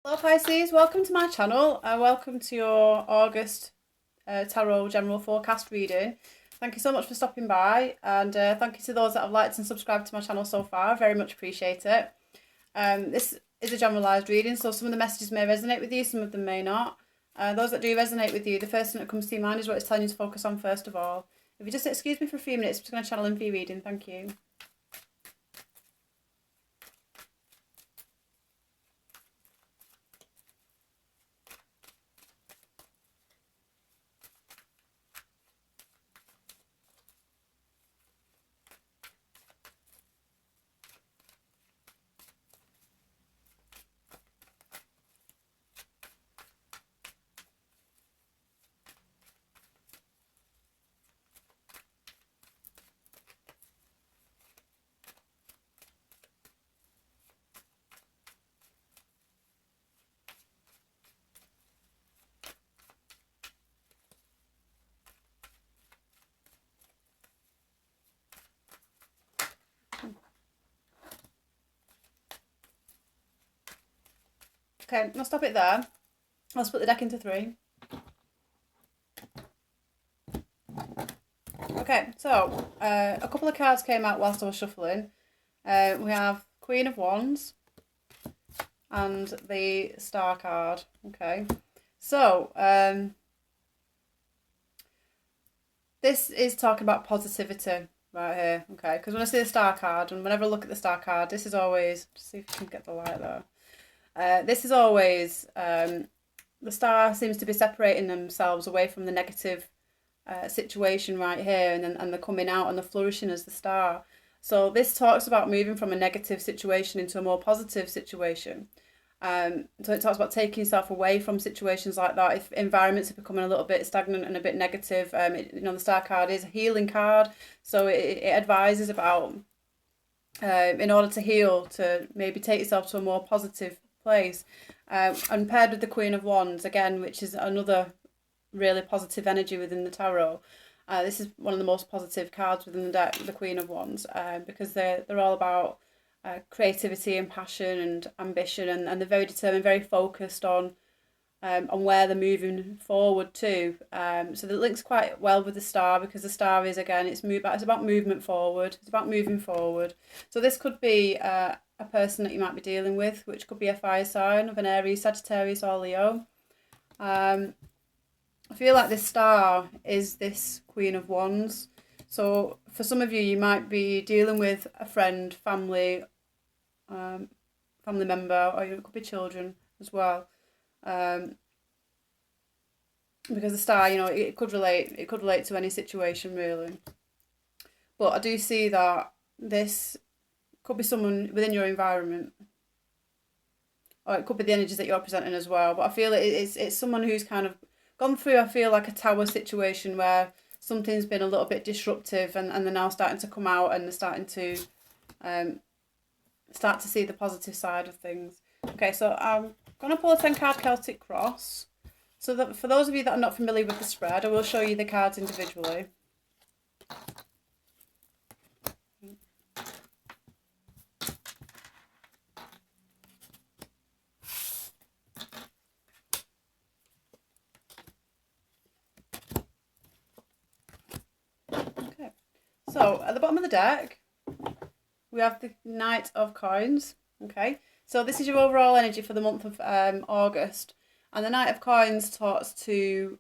Hello Pisces, welcome to my channel. Welcome to your August Tarot General Forecast reading. Thank you so much for stopping by, and thank you to those that have liked and subscribed to my channel so far. Very much appreciate it. This is a generalised reading, so some of the messages may resonate with you, some of them may not. Those that do resonate with you, the first thing that comes to your mind is what it's telling you to focus on first of all. If you just excuse me for a few minutes, I'm just going to channel in for your reading. Thank you. Okay, I'll stop it there. I'll split the deck into three. Okay, so a couple of cards came out whilst I was shuffling. We have Queen of Wands and the Star card. Okay, so this is talking about positivity right here. Okay, because when I see the Star card, and whenever I look at the Star card, this is always, just see if you can get the light there. This is always, the Star seems to be separating themselves away from the negative situation right here, and they're coming out and they're flourishing as the Star. So this talks about moving from a negative situation into a more positive situation. So it talks about taking yourself away from situations like that. If environments are becoming a little bit stagnant and a bit negative, the Star card is a healing card, so it advises about in order to heal, to maybe take yourself to a more positive place. And paired with the Queen of Wands again, which is another really positive energy within the tarot. This is one of the most positive cards within the deck, the Queen of Wands, because they're all about creativity and passion and ambition, and they're very determined, very focused on where they're moving forward to. So that links quite well with the Star, because the Star is, again, it's about movement forward. It's about moving forward. So this could be a person that you might be dealing with, which could be a fire sign of an Aries, Sagittarius, or Leo. I feel like this Star is this Queen of Wands. So for some of you, you might be dealing with a friend, family member, or it could be children as well. Because the Star, it could relate to any situation really. But I do see that this could be someone within your environment, or it could be the energies that you're presenting as well. But I feel it's someone who's kind of gone through, I feel like, a tower situation where something's been a little bit disruptive, and they're now starting to come out, and they're starting to start to see the positive side of things. Okay, so I'm going to pull a 10 card Celtic cross. So that for those of you that are not familiar with the spread, I will show you the cards individually. Okay, so at the bottom of the deck, we have the Knight of Coins. Okay, so this is your overall energy for the month of August. And the Knight of Coins talks to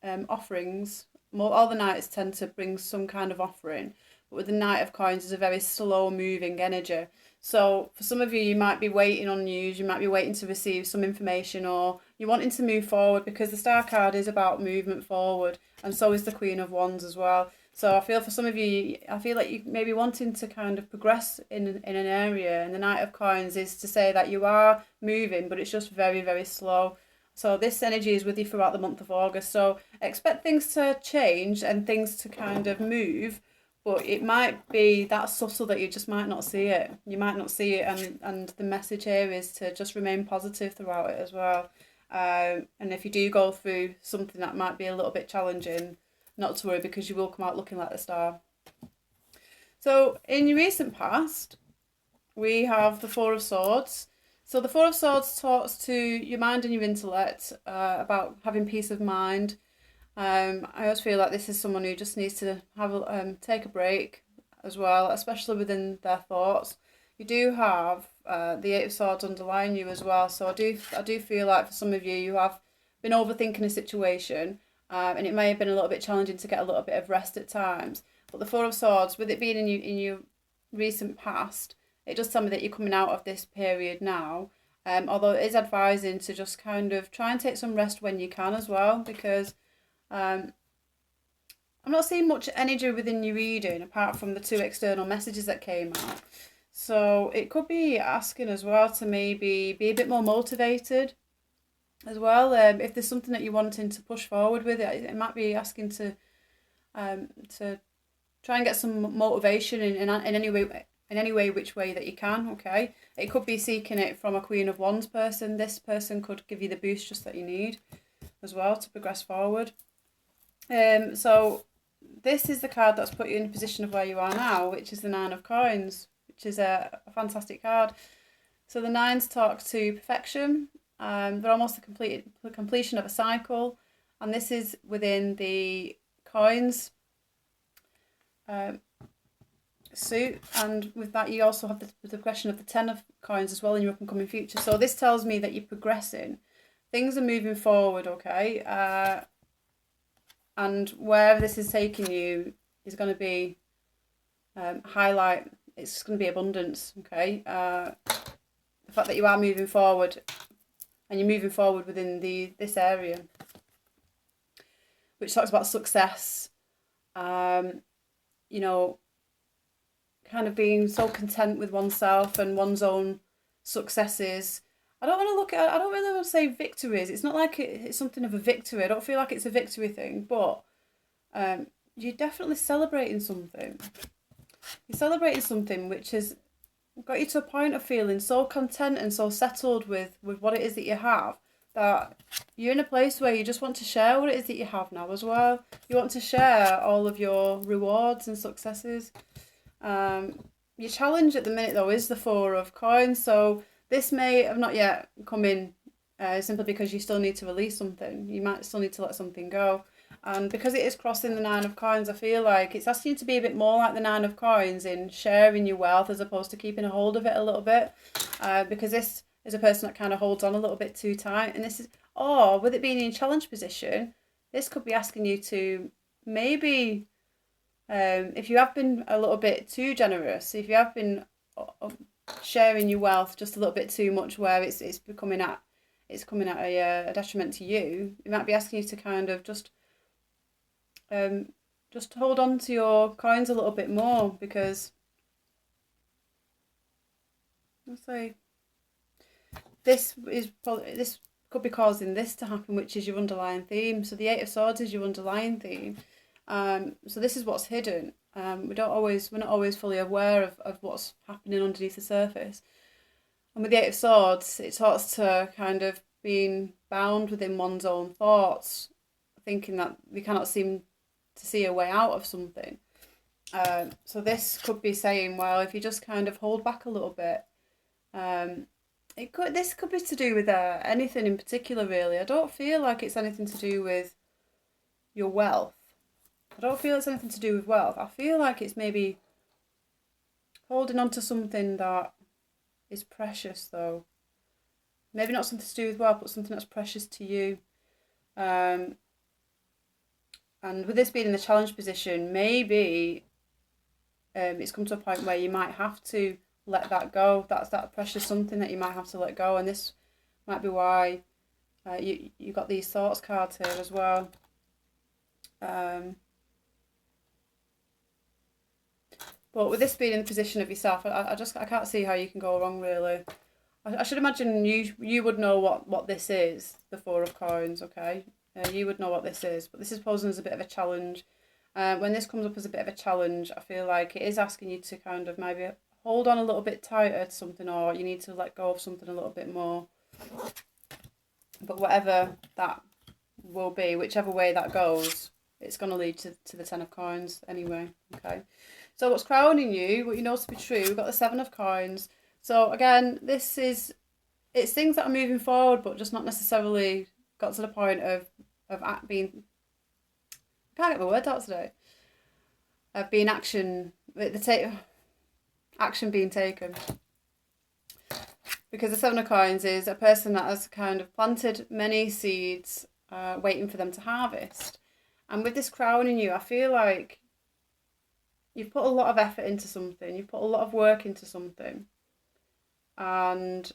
offerings. All the Knights tend to bring some kind of offering. But with the Knight of Coins, is a very slow moving energy. So for some of you, you might be waiting on news, you might be waiting to receive some information, or you're wanting to move forward, because the Star card is about movement forward, and so is the Queen of Wands as well. So I feel for some of you, I feel like you may be wanting to kind of progress in an area, and the Knight of Coins is to say that you are moving, but it's just very, very slow. So this energy is with you throughout the month of August. So expect things to change and things to kind of move, but it might be that subtle that you just might not see it. You might not see it, and the message here is to just remain positive throughout it as well. And if you do go through something that might be a little bit challenging, not to worry, because you will come out looking like the Star. So in your recent past, we have the Four of Swords. So the Four of Swords talks to your mind and your intellect, about having peace of mind. I always feel like this is someone who just needs to have take a break as well, especially within their thoughts. You do have the Eight of Swords underlying you as well, so I do feel like for some of you, you have been overthinking a situation, and it may have been a little bit challenging to get a little bit of rest at times. But the Four of Swords, with it being in your recent past, it does tell me that you're coming out of this period now. Although it is advising to just kind of try and take some rest when you can as well, because I'm not seeing much energy within your reading apart from the two external messages that came out. So it could be asking as well to maybe be a bit more motivated as well. If there's something that you're wanting to push forward with, it might be asking to try and get some motivation in any way which way that you can. Okay, it could be seeking it from a Queen of Wands person. This person could give you the boost just that you need as well to progress forward. So this is the card that's put you in a position of where you are now, which is the Nine of Coins, which is a fantastic card. So the nines talk to perfection. They're almost the completion of a cycle, and this is within the coins suit, and with that you also have the progression of the Ten of Coins as well in your up and coming future. So this tells me that you're progressing, things are moving forward, okay, and wherever this is taking you is going to be it's going to be abundance, okay. The fact that you are moving forward, and you're moving forward within this area, which talks about success, you know, kind of being so content with oneself and one's own successes. I don't really want to say victories. It's not like it's something of a victory. I don't feel like it's a victory thing, but you're definitely celebrating something. You're celebrating something which has got you to a point of feeling so content and so settled with what it is that you have, that you're in a place where you just want to share what it is that you have now as well. You want to share all of your rewards and successes. Your challenge at the minute though is the Four of Coins, so this may have not yet come in simply because you still need to release something. You might still need to let something go. And because it is crossing the Nine of Coins, I feel like it's asking you to be a bit more like the Nine of Coins in sharing your wealth as opposed to keeping a hold of it a little bit. Because this is a person that kind of holds on a little bit too tight. And this is, or with it being in a challenge position, this could be asking you to maybe, if you have been a little bit too generous, if you have been sharing your wealth just a little bit too much, where it's coming at a detriment to you, it might be asking you to kind of just hold on to your coins a little bit more, because let's say this could be causing this to happen, which is your underlying theme. So the Eight of Swords is your underlying theme. So this is what's hidden. We're not always fully aware of what's happening underneath the surface. And with the Eight of Swords, it talks to kind of being bound within one's own thoughts, thinking that we cannot seem to see a way out of something. So this could be saying, well, if you just kind of hold back a little bit, this could be to do with anything in particular, really. I don't feel like it's anything to do with your wealth. I don't feel it's anything to do with wealth. I feel like it's maybe holding on to something that is precious, though. Maybe not something to do with wealth, but something that's precious to you. And with this being in the challenge position, maybe it's come to a point where you might have to let that go. That's that precious something that you might have to let go. And this might be why you got these thoughts cards here as well. But with this being in the position of yourself, I can't see how you can go wrong, really. I should imagine you would know what this is, the Four of Coins, okay? You would know what this is, but this is posing as a bit of a challenge. When this comes up as a bit of a challenge, I feel like it is asking you to kind of maybe hold on a little bit tighter to something, or you need to let go of something a little bit more. But whatever that will be, whichever way that goes, it's going to lead to the Ten of Coins anyway, okay? So what's crowning you, what you know to be true, we've got the Seven of Coins. So again, this is it's things that are moving forward, but just not necessarily got to the point of being. I can't get my words out today. Of being action being taken. Because the Seven of Coins is a person that has kind of planted many seeds, waiting for them to harvest. And with this crown in you, I feel like you've put a lot of effort into something. You've put a lot of work into something. And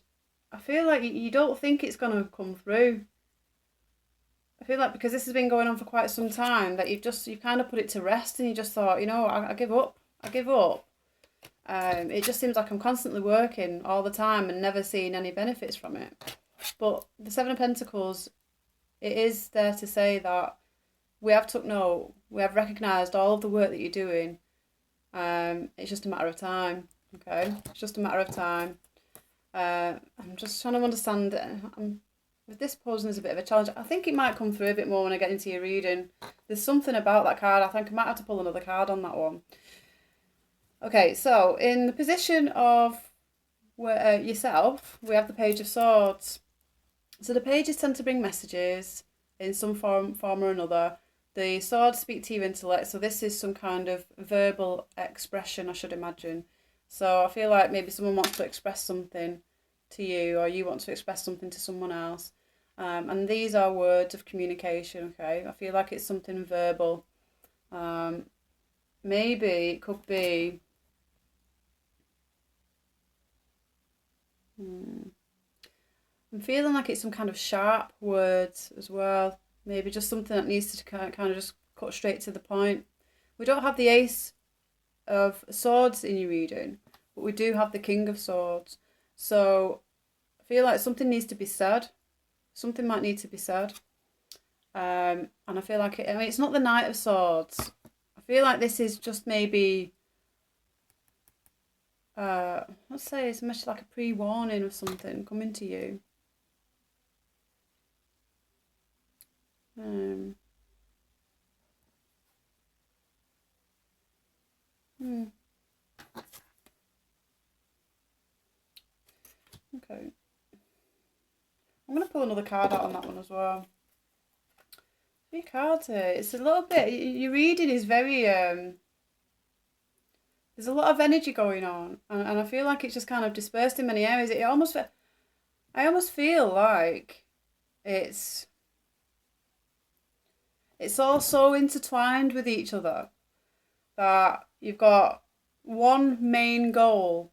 I feel like you don't think it's going to come through. I feel like because this has been going on for quite some time, that you've kind of put it to rest, and you just thought, I give up. I give up. It just seems like I'm constantly working all the time and never seeing any benefits from it. But the Seven of Pentacles, it is there to say that we have took note, we have recognised all of the work that you're doing. It's just a matter of time, okay? It's just a matter of time. I'm just trying to understand it. With this posing is a bit of a challenge. I think it might come through a bit more when I get into your reading. There's something about that card. I think I might have to pull another card on that one. Okay, so in the position of yourself, we have the Page of Swords. So the pages tend to bring messages in some form or another. The swords speak to your intellect, so this is some kind of verbal expression, I should imagine. So I feel like maybe someone wants to express something to you, or you want to express something to someone else. And these are words of communication, okay? I feel like it's something verbal. Maybe it could be... I'm feeling like it's some kind of sharp words as well. Maybe just something that needs to kind of just cut straight to the point. We don't have the Ace of Swords in your reading, but we do have the King of Swords. So I feel like something needs to be said. Something might need to be said. And I feel like it's not the Knight of Swords. I feel like this is just maybe... let's say it's much like a pre-warning of something coming to you. Okay. I'm going to pull another card out on that one as well. 3 cards here. It's a little bit... Your reading is very... there's a lot of energy going on. And I feel like it's just kind of dispersed in many areas. I almost feel like it's all so intertwined with each other that you've got one main goal.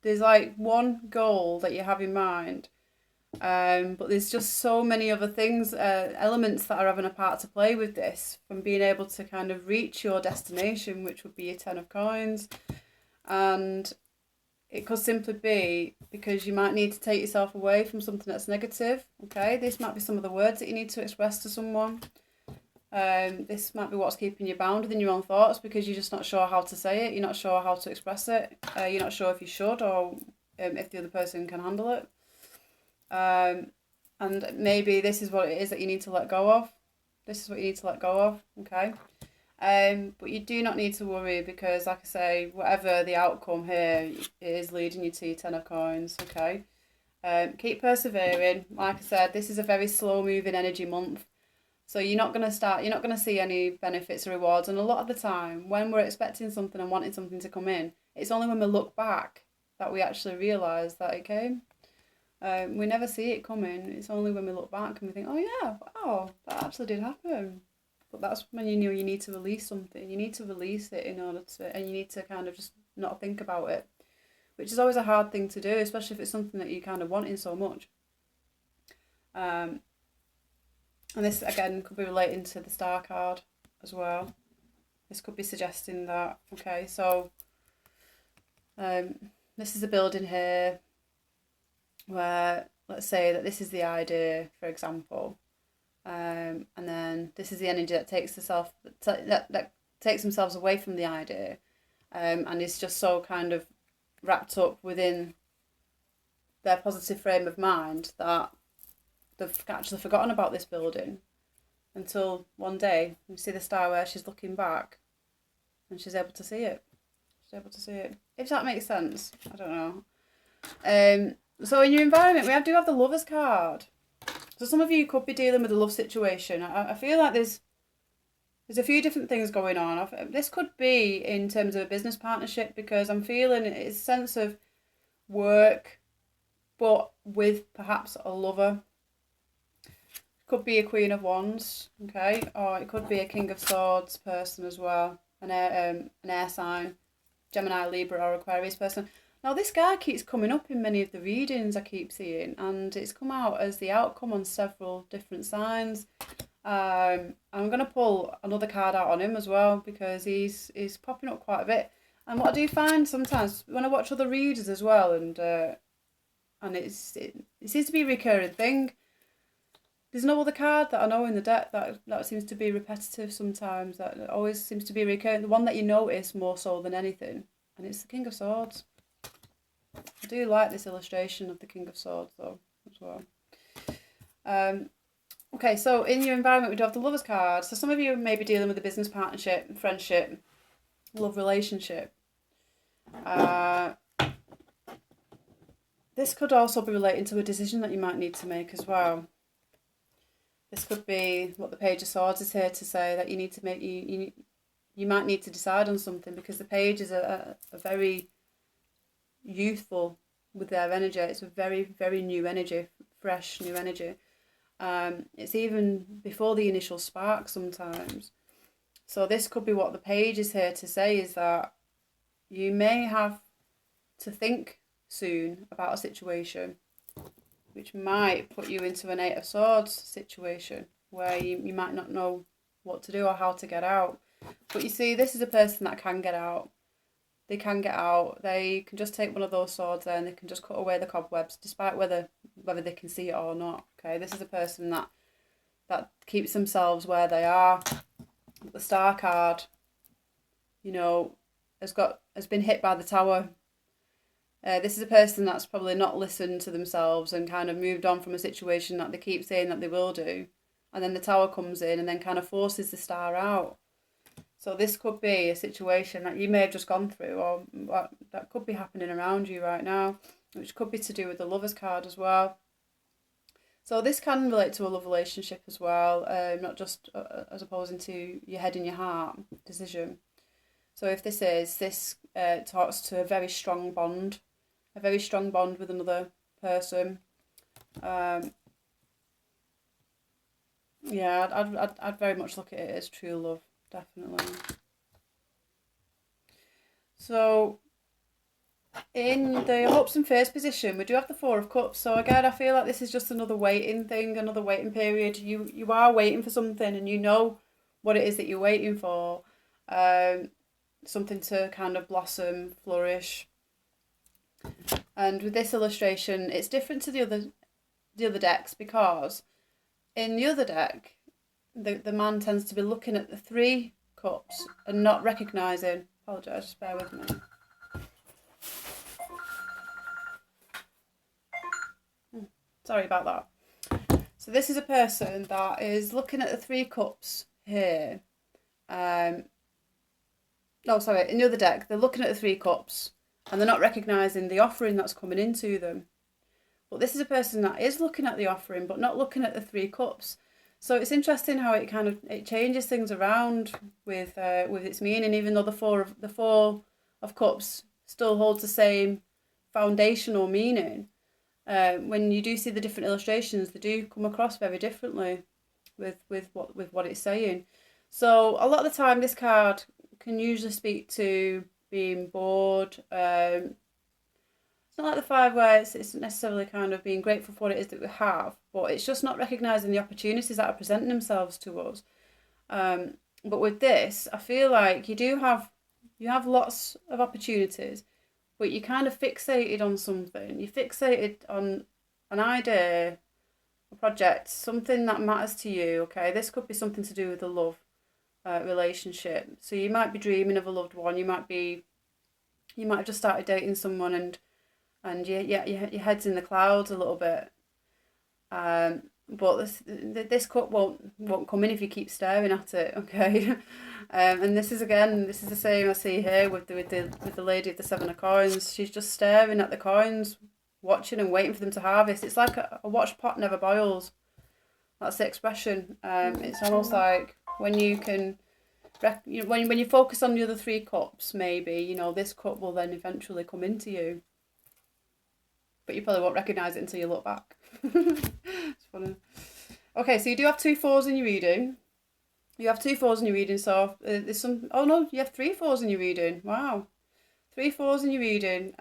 There's like one goal that you have in mind, but there's just so many other things, elements that are having a part to play with this, from being able to kind of reach your destination, which would be your 10 of Coins. And it could simply be because you might need to take yourself away from something that's negative, okay? This might be some of the words that you need to express to someone. This might be what's keeping you bound within your own thoughts, because you're just not sure how to say it, you're not sure how to express it, you're not sure if you should, or if the other person can handle it. And maybe this is what it is that you need to let go of. This is what you need to let go of, okay? But you do not need to worry, because like I say, whatever the outcome here, it is leading you to your 10 of Coins, okay? Keep persevering. Like I said, this is a very slow moving energy month. So you're not going to see any benefits or rewards. And a lot of the time, when we're expecting something and wanting something to come in, it's only when we look back that we actually realise that it came. We never see it coming. It's only when we look back and we think, oh yeah, wow, that actually did happen. But that's when you know you need to release something. You need to release it in order to, and you need to kind of just not think about it, which is always a hard thing to do, especially if it's something that you kind of want in so much. And this, again, could be relating to the Star card as well. This could be suggesting that, okay, so this is a building here where, let's say that this is the idea, for example, and then this is the energy that takes that takes themselves away from the idea, and is just so kind of wrapped up within their positive frame of mind that they've actually forgotten about this building until one day you see the star where she's looking back and she's able to see it. She's able to see it. If that makes sense, I don't know. So in your environment, do have the Lovers card. So some of you could be dealing with a love situation. I feel like there's a few different things going on. This could be in terms of a business partnership, because I'm feeling it's a sense of work, but with perhaps a lover. Could be a Queen of Wands, okay, or it could be a King of Swords person as well, an air sign, Gemini, Libra, or Aquarius person. Now this guy keeps coming up in many of the readings I keep seeing, and it's come out as the outcome on several different signs. I'm going to pull another card out on him as well, because he's popping up quite a bit. And what I do find sometimes when I watch other readers as well, and it seems to be a recurring thing. There's no other card that I know in the deck that seems to be repetitive sometimes, that always seems to be recurring. The one that you notice more so than anything, and it's the King of Swords. I do like this illustration of the King of Swords though, as well. Okay, so in your environment we do have the Lovers card. So some of you may be dealing with a business partnership, friendship, love relationship. This could also be relating to a decision that you might need to make as well. This could be what the Page of Swords is here to say, that you need to make, you might need to decide on something, because the Page is a very youthful with their energy. It's a very, very new energy, fresh new energy. It's even before the initial spark sometimes. So this could be what the Page is here to say, is that you may have to think soon about a situation, which might put you into an Eight of Swords situation where you might not know what to do or how to get out. But you see, this is a person that can get out. They can get out. They can just take one of those swords there and they can just cut away the cobwebs, despite whether they can see it or not. Okay, this is a person that keeps themselves where they are. The Star card, has been hit by the Tower. This is a person that's probably not listened to themselves and kind of moved on from a situation that they keep saying that they will do. And then the Tower comes in and then kind of forces the Star out. So this could be a situation that you may have just gone through, or that could be happening around you right now, which could be to do with the Lovers card as well. So this can relate to a love relationship as well, not just as opposing to your head and your heart decision. So if this talks to a very strong bond with another person. I'd very much look at it as true love, definitely. So in the hopes and fears position, we do have the Four of Cups. So again, I feel like this is just another waiting thing, another waiting period. You are waiting for something, and you know what it is that you're waiting for. Something to kind of blossom, flourish. And with this illustration, it's different to the other decks, because in the other deck, the man tends to be looking at the Three Cups and not recognising. Apologise, just bear with me. Sorry about that. So this is a person that is looking at the Three Cups here. In the other deck, they're looking at the Three Cups and they're not recognising the offering that's coming into them. But this is a person that is looking at the offering but not looking at the Three Cups. So it's interesting how it changes things around with its meaning, even though the four of Cups still holds the same foundational meaning. When you do see the different illustrations, they do come across very differently with what it's saying. So a lot of the time, this card can usually speak to being bored. It's not like the Five where it's necessarily kind of being grateful for what it is that we have, but it's just not recognising the opportunities that are presenting themselves to us. But with this, I feel like you have lots of opportunities, but you're kind of fixated on something. You're fixated on an idea, a project, something that matters to you, okay? This could be something to do with a love relationship. So you might be dreaming of a loved one. You might have just started dating someone and your head's in the clouds a little bit. But this cup won't come in if you keep staring at it, okay? And this is the same I see here with the lady of the Seven of Coins. She's just staring at the coins watching and waiting for them to harvest. It's like a watched pot never boils. That's the expression. It's almost like when you can, when you focus on the other 3 cups, maybe, this cup will then eventually come into you. But you probably won't recognise it until you look back. It's funny. Okay, so you do have 2 4s in your reading. You have 2 4s in your reading, so there's some... Oh no, you have 3 4s in your reading. Wow. 3 4s in your reading.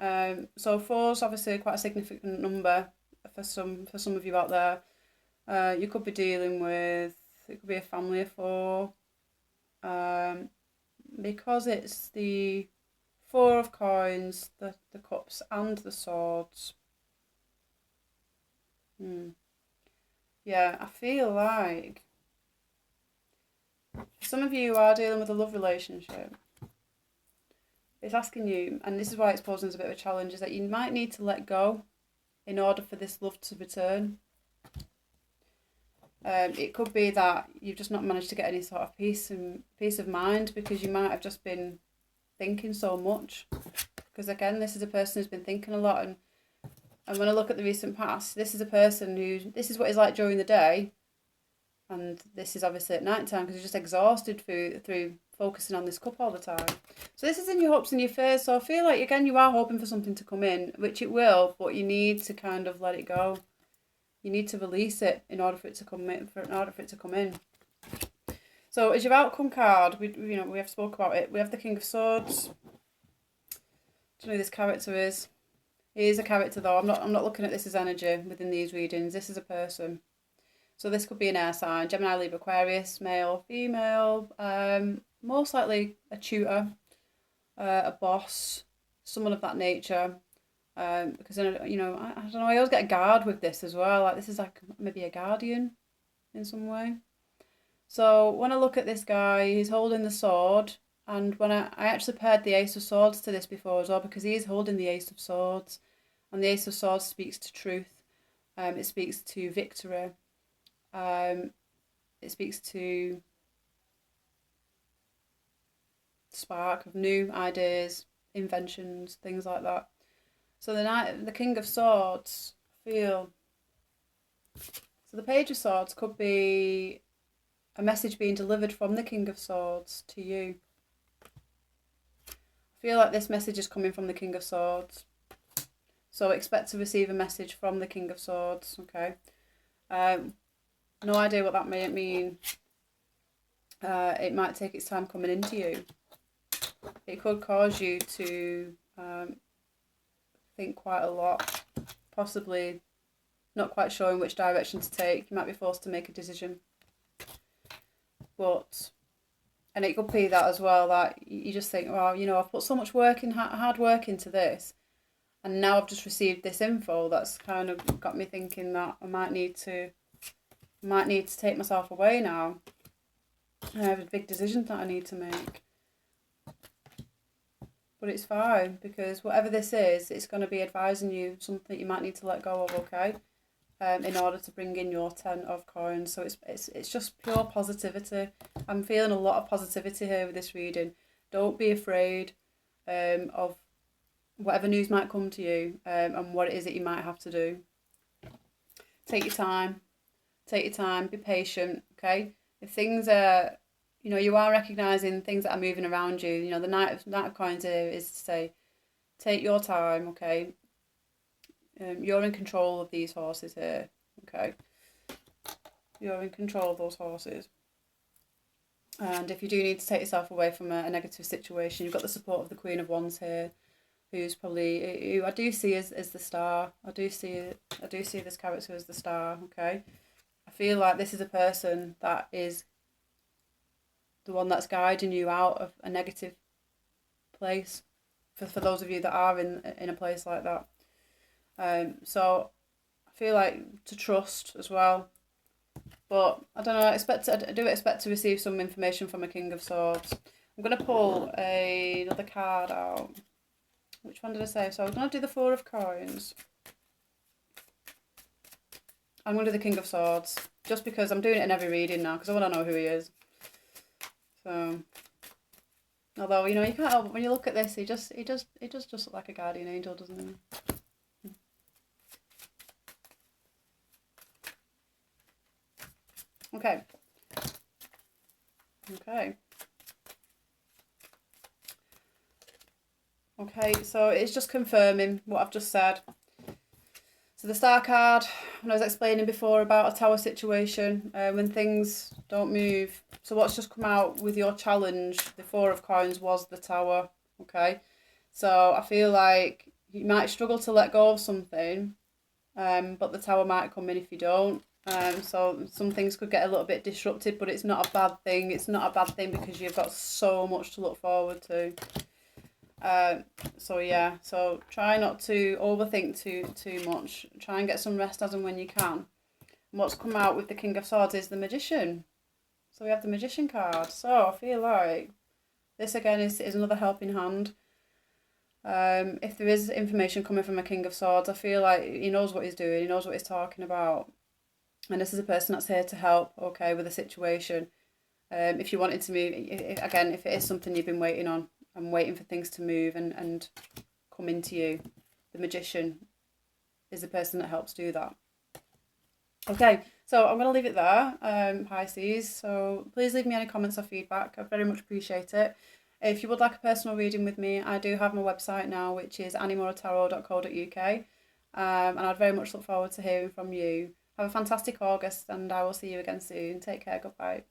So 4's obviously quite a significant number for some of you out there. You could be dealing with... It could be a family of 4. Because it's the 4 of coins, the cups and the swords. Yeah, I feel like some of you are dealing with a love relationship. It's asking you, and this is why it's posing as a bit of a challenge, is that you might need to let go in order for this love to return. It could be that you've just not managed to get any sort of peace of mind because you might have just been thinking so much. Because again, this is a person who's been thinking a lot, and when I look at the recent past, this is a person this is what it's like during the day, and this is obviously at night time because you're just exhausted through focusing on this cup all the time. So this is in your hopes and your fears. So I feel like, again, you are hoping for something to come in, which it will, but you need to kind of let it go. You need to release it in order for it to come in. So as your outcome card, we have spoke about it. We have the King of Swords. Do you know who this character is? He is a character though. I'm not looking at this as energy within these readings. This is a person. So this could be an air sign, Gemini, Libra, Aquarius, male, female, most likely a tutor, a boss, someone of that nature. Because I don't know, I always get a guard with this as well. Like this is like maybe a guardian in some way. So when I look at this guy, he's holding the sword, and when I actually paired the Ace of Swords to this before as well, because he is holding the Ace of Swords, and the Ace of Swords speaks to truth. It speaks to victory. It speaks to spark of new ideas, inventions, things like that. So the King of Swords, so the Page of Swords could be a message being delivered from the King of Swords to you. I feel like this message is coming from the King of Swords. So expect to receive a message from the King of Swords, okay? No idea what that may mean. It might take its time coming into you. It could cause you to think quite a lot, possibly not quite sure in which direction to take. You might be forced to make a decision. And it could be that as well, that you just think, well, I've put so much hard work into this, and now I've just received this info that's kind of got me thinking that I might need to take myself away now. I have a big decision that I need to make. But it's fine, because whatever this is, it's going to be advising you something you might need to let go of, okay? In order to bring in your 10 of coins. So it's just pure positivity. I'm feeling a lot of positivity here with this reading. Don't be afraid of whatever news might come to you and what it is that you might have to do. Take your time. Be patient, okay? If things are... you are recognising things that are moving around you. The Knight of Coins here is to say, take your time, okay? You're in control of these horses here, okay? You're in control of those horses. And if you do need to take yourself away from a negative situation, you've got the support of the Queen of Wands here, who I do see as the star. I do see this character as the star, okay? I feel like this is a person that is the one that's guiding you out of a negative place, for those of you that are in a place like that. So I feel like to trust as well, but I don't know, I do expect to receive some information from a King of Swords. I'm going to pull another card out. Which one did I say? So I'm going to do the 4 of Coins. I'm going to do the King of Swords, just because I'm doing it in every reading now, because I want to know who he is. So, although, you can't help, when you look at this, he does just look like a guardian angel, doesn't he? Okay. Okay. Okay, so it's just confirming what I've just said. So the Star card, when I was explaining before about a tower situation, when things don't move. So what's just come out with your challenge, the Four of Coins, was the Tower. Okay, so I feel like you might struggle to let go of something, but the Tower might come in if you don't. So some things could get a little bit disrupted, but it's not a bad thing. It's not a bad thing because you've got so much to look forward to. So yeah, so try not to overthink too much. Try and get some rest as and when you can. And what's come out with the King of Swords is the Magician. So we have the Magician card. So I feel like this again is another helping hand. If there is information coming from a King of Swords, I feel like he knows what he's doing. He knows what he's talking about. And this is a person that's here to help, okay, with the situation. If you wanted to move, again, if it is something you've been waiting on, and waiting for things to move and come into you, the Magician is the person that helps do that. Okay, so I'm going to leave it there, Pisces. So please leave me any comments or feedback. I very much appreciate it. If you would like a personal reading with me, I do have my website now, which is anniemoratarot.co.uk. And I'd very much look forward to hearing from you. Have a fantastic August, and I will see you again soon. Take care. Goodbye.